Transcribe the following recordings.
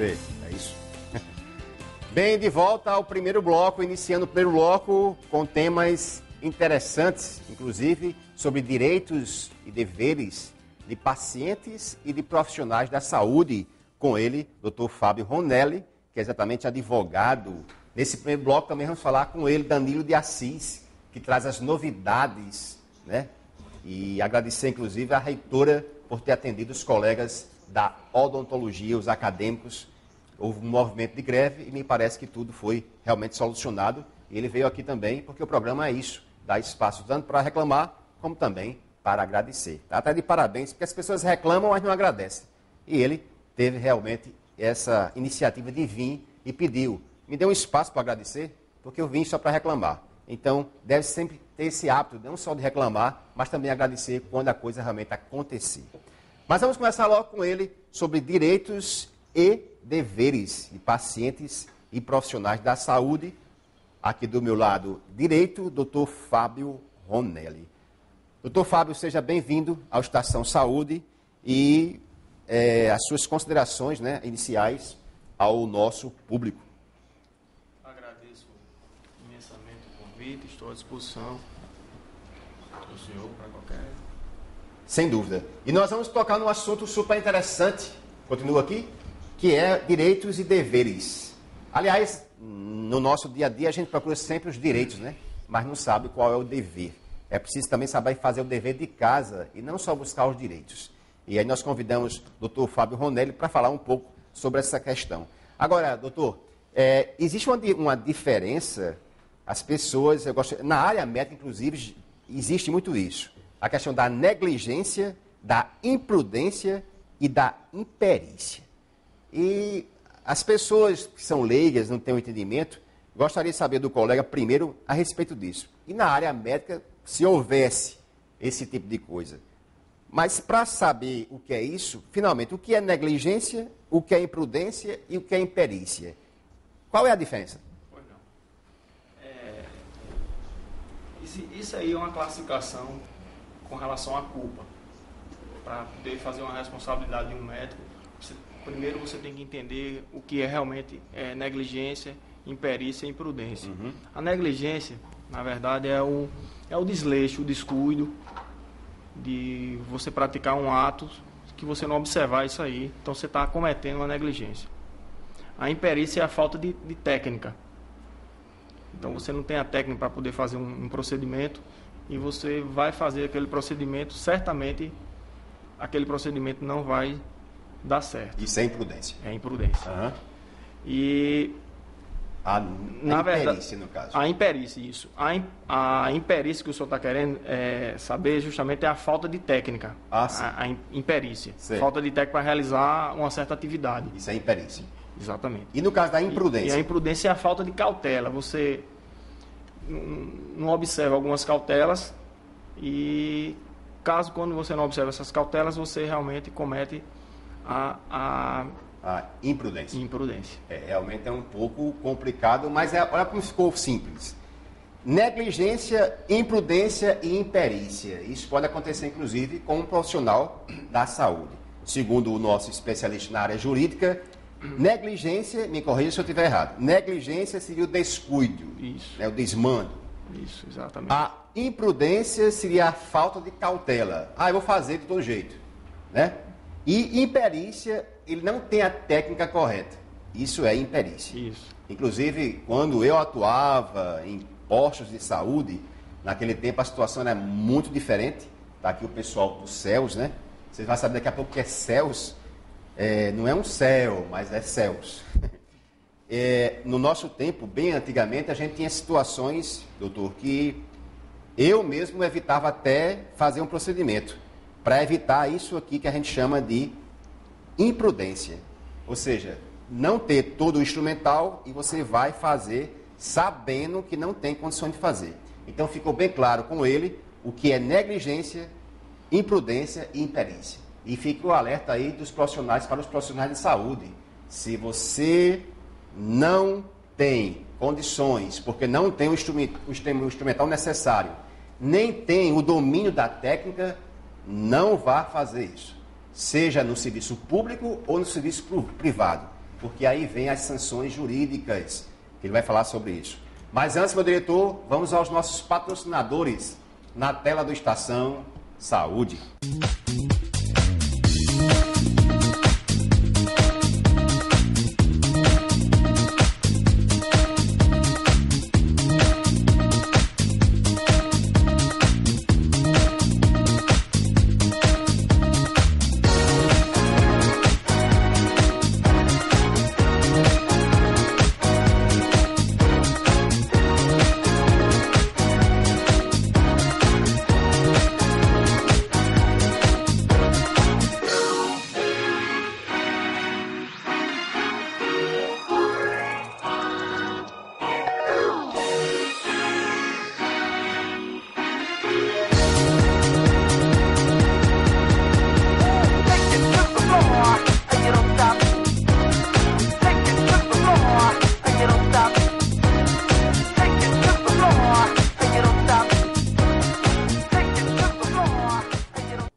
Sei, é isso. Bem, de volta ao primeiro bloco, iniciando o primeiro bloco com temas interessantes, inclusive sobre direitos e deveres de pacientes e de profissionais da saúde. Com ele, Dr. Fábio Ronelli, que é exatamente advogado. Nesse primeiro bloco também vamos falar com ele, Danilo de Assis, que traz as novidades, né? E agradecer, inclusive, a reitora por ter atendido os colegas da odontologia, os acadêmicos. Houve um movimento de greve e me parece que tudo foi realmente solucionado. E ele veio aqui também porque o programa é isso, dá espaço tanto para reclamar, como também para agradecer. Tá? Até de parabéns, porque as pessoas reclamam, mas não agradecem. E ele teve realmente essa iniciativa de vir e pediu. Me deu um espaço para agradecer, porque eu vim só para reclamar. Então, deve sempre ter esse hábito, não só de reclamar, mas também agradecer quando a coisa realmente acontecer. Mas vamos começar logo com ele sobre direitos e deveres de pacientes e profissionais da saúde. Aqui do meu lado direito, Dr. Fábio Ronelli. Dr. Fábio, seja bem-vindo ao Estação Saúde e as suas considerações, né, iniciais ao nosso público. Agradeço imensamente o convite, estou à disposição do senhor para qualquer... Sem dúvida. E nós vamos tocar num assunto super interessante, continua aqui, que é direitos e deveres. Aliás, no nosso dia a dia a gente procura sempre os direitos, né? Mas não sabe qual é o dever. É preciso também saber fazer o dever de casa e não só buscar os direitos. E aí nós convidamos o Dr. Fábio Ronelli para falar um pouco sobre essa questão. Agora, doutor, existe uma diferença, as pessoas, na área médica, inclusive, existe muito isso. A questão da negligência, da imprudência e da imperícia. E as pessoas que são leigas, não têm um entendimento, gostaria de saber do colega primeiro a respeito disso. E na área médica, se houvesse esse tipo de coisa. Mas para saber o que é isso, finalmente, o que é negligência, o que é imprudência e o que é imperícia? Qual é a diferença? Pois não. Isso aí é uma classificação com relação à culpa. Para poder fazer uma responsabilidade de um médico, primeiro você tem que entender o que é realmente negligência, imperícia e imprudência. Uhum. A negligência, na verdade, é o desleixo, o descuido de você praticar um ato que você não observar isso aí, então você está cometendo uma negligência. A imperícia é a falta de técnica. Então você não tem a técnica para poder fazer um procedimento e você vai fazer aquele procedimento, certamente aquele procedimento não vai dar certo. Isso é imprudência. É imprudência. Uhum. E na imperícia, no caso. A imperícia, isso. A imperícia que o senhor está querendo saber justamente é a falta de técnica. Sim. A imperícia. Sei. Falta de técnica para realizar uma certa atividade. Isso é imperícia. Exatamente. E no caso da imprudência? E a imprudência é a falta de cautela. Você não observa algumas cautelas e, quando você não observa essas cautelas, você realmente comete a imprudência. Realmente é um pouco complicado, mas olha como ficou simples. Negligência, imprudência e imperícia. Isso pode acontecer, inclusive, com um profissional da saúde. Segundo o nosso especialista na área jurídica, negligência, me corrija se eu estiver errado, negligência seria o descuido, isso, né, o desmando. Isso, exatamente. A imprudência seria a falta de cautela. Eu vou fazer de todo jeito, né? E imperícia, ele não tem a técnica correta. Isso é imperícia. Isso. Inclusive, quando eu atuava em postos de saúde, naquele tempo a situação era muito diferente. Está aqui o pessoal do CELS, né? Vocês vão saber daqui a pouco o que é CELS. Não é um céu, mas é céus. No nosso tempo, bem antigamente, a gente tinha situações, doutor, que eu mesmo evitava até fazer um procedimento, para evitar isso aqui que a gente chama de imprudência. Ou seja, não ter todo o instrumental e você vai fazer sabendo que não tem condições de fazer. Então ficou bem claro com ele o que é negligência, imprudência e imperícia. E fica o alerta aí dos profissionais para os profissionais de saúde. Se você não tem condições, porque não tem o instrumental necessário, nem tem o domínio da técnica, não vá fazer isso. Seja no serviço público ou no serviço privado. porque aí vem as sanções jurídicas. Ele vai falar sobre isso. Mas antes, meu diretor, vamos aos nossos patrocinadores na tela do Estação Saúde.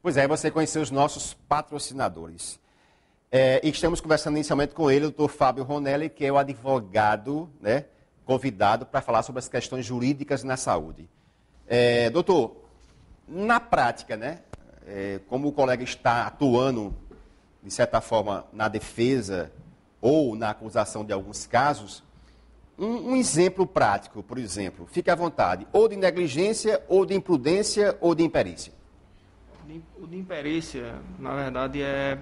Pois é, você conheceu os nossos patrocinadores. E estamos conversando inicialmente com ele, o doutor Fábio Ronelli, que é o advogado, né, convidado para falar sobre as questões jurídicas na saúde. Doutor, na prática, né, como o colega está atuando, de certa forma, na defesa ou na acusação de alguns casos, um exemplo prático, por exemplo, fique à vontade, ou de negligência, ou de imprudência, ou de imperícia. O de imperícia, na verdade, é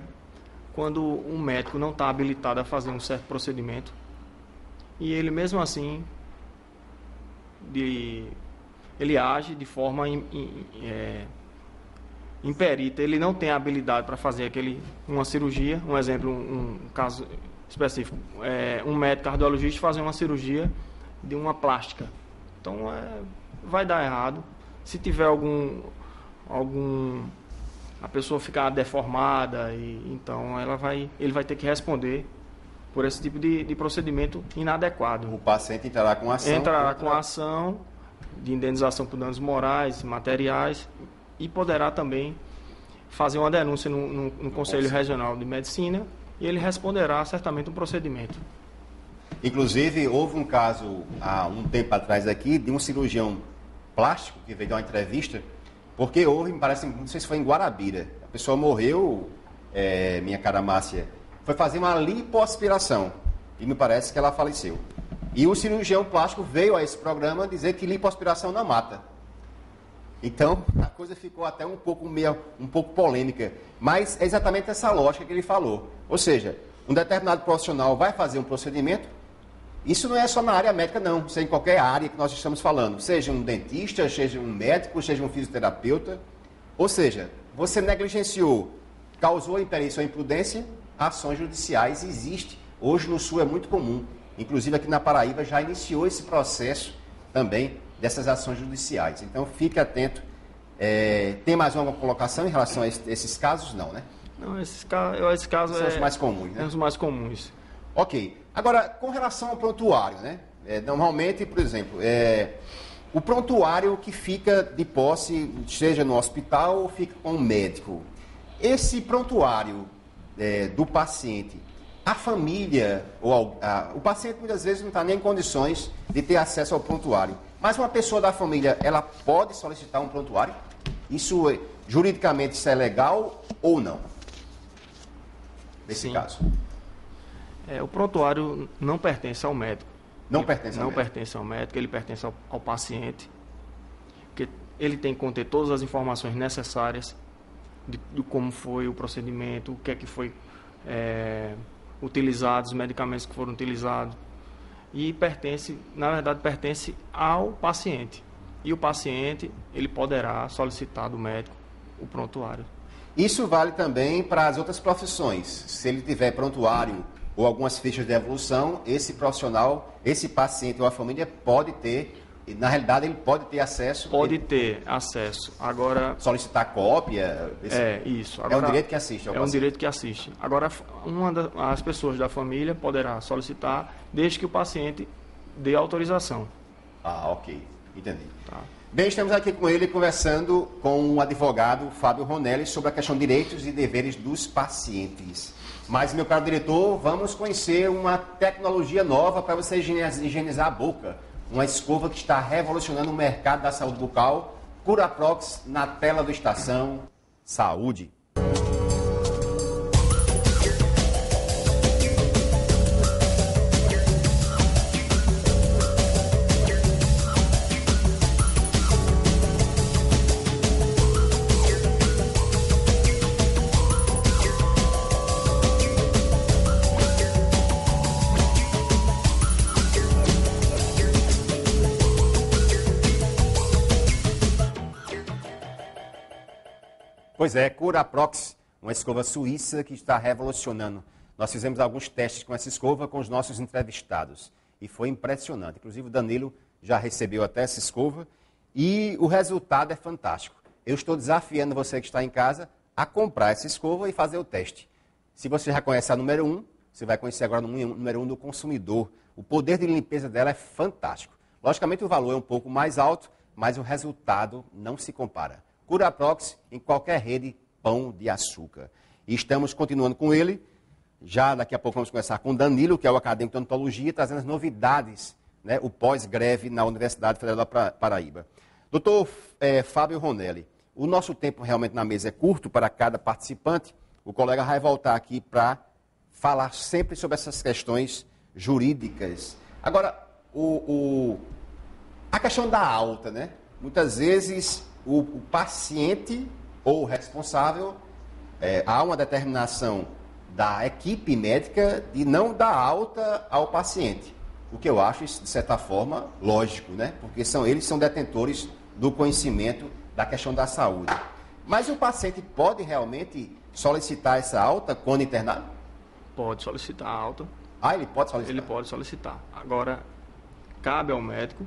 quando um médico não está habilitado a fazer um certo procedimento e ele, mesmo assim, ele age de forma imperita. Ele não tem habilidade para fazer uma cirurgia, um exemplo, um caso específico, um médico cardiologista fazer uma cirurgia de uma plástica. Então, vai dar errado. Se tiver a pessoa ficar deformada, então ele vai ter que responder por esse tipo de procedimento inadequado. O paciente entrará com ação. Entrará com ação de indenização por danos morais, materiais, e poderá também fazer uma denúncia no Conselho Regional de Medicina, e ele responderá certamente um procedimento. Inclusive, houve um caso há um tempo atrás aqui de um cirurgião plástico que veio dar uma entrevista. Porque houve, me parece, não sei se foi em Guarabira, a pessoa morreu, minha cara Márcia, foi fazer uma lipoaspiração e me parece que ela faleceu. E o cirurgião plástico veio a esse programa dizer que lipoaspiração não mata. Então, a coisa ficou até um pouco polêmica, mas é exatamente essa lógica que ele falou. Ou seja, um determinado profissional vai fazer um procedimento. Isso não é só na área médica, não. Isso é em qualquer área que nós estamos falando. Seja um dentista, seja um médico, seja um fisioterapeuta. Ou seja, você negligenciou, causou imperícia ou imprudência, ações judiciais existem. Hoje no Sul é muito comum. Inclusive aqui na Paraíba já iniciou esse processo também dessas ações judiciais. Então fique atento. Tem mais alguma colocação em relação a esses casos? Não, né? Não, esses casos são os mais comuns, né? São os mais comuns. Ok. Agora, com relação ao prontuário, né? Normalmente, por exemplo, o prontuário que fica de posse, seja no hospital ou fica com o médico. Esse prontuário do paciente, a família, o paciente muitas vezes não está nem em condições de ter acesso ao prontuário. Mas uma pessoa da família, ela pode solicitar um prontuário? Juridicamente, isso é legal ou não? Nesse caso. O prontuário não pertence ao médico. Não pertence ao médico, ele pertence ao paciente. Porque ele tem que conter todas as informações necessárias de como foi o procedimento, o que é que foi utilizado, os medicamentos que foram utilizados. E na verdade, pertence ao paciente. E o paciente, ele poderá solicitar do médico o prontuário. Isso vale também para as outras profissões. Se ele tiver prontuário ou algumas fichas de evolução, esse profissional, esse paciente ou a família pode ter, na realidade ele pode ter acesso. Pode ter acesso. Agora, solicitar cópia. Isso. Agora, é um direito que assiste. Um direito que assiste. Agora, as pessoas da família poderá solicitar, desde que o paciente dê autorização. Ok. Entendi. Tá. Bem, estamos aqui com ele conversando com o advogado Fábio Ronelli sobre a questão de direitos e deveres dos pacientes. Mas, meu caro diretor, vamos conhecer uma tecnologia nova para você higienizar a boca. Uma escova que está revolucionando o mercado da saúde bucal. Curaprox na tela do Estação Saúde. Pois é, Curaprox, uma escova suíça que está revolucionando. Nós fizemos alguns testes com essa escova com os nossos entrevistados e foi impressionante. Inclusive o Danilo já recebeu até essa escova e o resultado é fantástico. Eu estou desafiando você que está em casa a comprar essa escova e fazer o teste. Se você já conhece a número 1, você vai conhecer agora a número 1 do consumidor. O poder de limpeza dela é fantástico. Logicamente o valor é um pouco mais alto, mas o resultado não se compara. Curaprox em qualquer rede Pão de Açúcar. E estamos continuando com ele. Já daqui a pouco vamos conversar com o Danilo, que é o acadêmico de odontologia, trazendo as novidades, né, o pós-greve na Universidade Federal da Paraíba. Doutor Fábio Ronelli, o nosso tempo realmente na mesa é curto para cada participante. O colega vai voltar aqui para falar sempre sobre essas questões jurídicas. Agora, a questão da alta, né? Muitas vezes o paciente ou o responsável, há uma determinação da equipe médica de não dar alta ao paciente. O que eu acho, de certa forma, lógico, né? Porque eles são detentores do conhecimento da questão da saúde. Mas o paciente pode realmente solicitar essa alta quando internado? Pode solicitar a alta. Ah, ele pode solicitar? Ele pode solicitar. Agora, cabe ao médico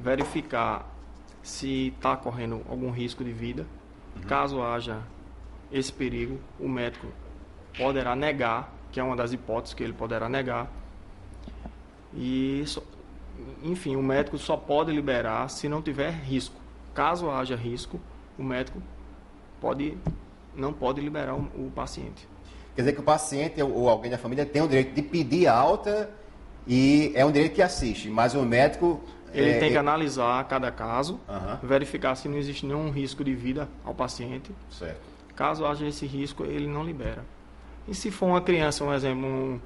verificar se está correndo algum risco de vida. Caso haja esse perigo, o médico poderá negar, que é uma das hipóteses que ele poderá negar. E, enfim, o médico só pode liberar se não tiver risco. Caso haja risco, o médico não pode liberar o paciente. Quer dizer que o paciente ou alguém da família tem o direito de pedir alta e é um direito que assiste, mas o médico... Ele tem que analisar cada caso, verificar se não existe nenhum risco de vida ao paciente. Certo. Caso haja esse risco, ele não libera. E se for uma criança, um exemplo,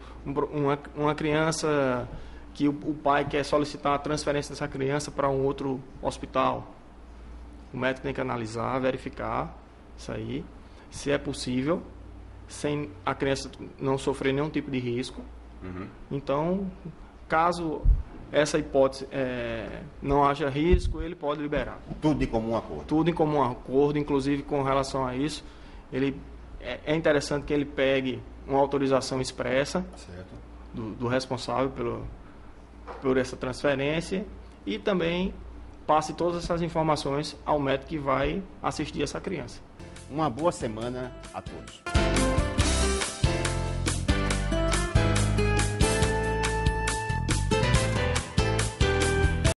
uma criança que o pai quer solicitar a transferência dessa criança para um outro hospital, o médico tem que analisar, verificar isso aí, se é possível, sem a criança não sofrer nenhum tipo de risco. Então, caso essa hipótese não haja risco, ele pode liberar. Tudo em comum acordo. Tudo em comum acordo, inclusive com relação a isso, é interessante que ele pegue uma autorização expressa do responsável por essa transferência e também passe todas essas informações ao médico que vai assistir essa criança. Uma boa semana a todos.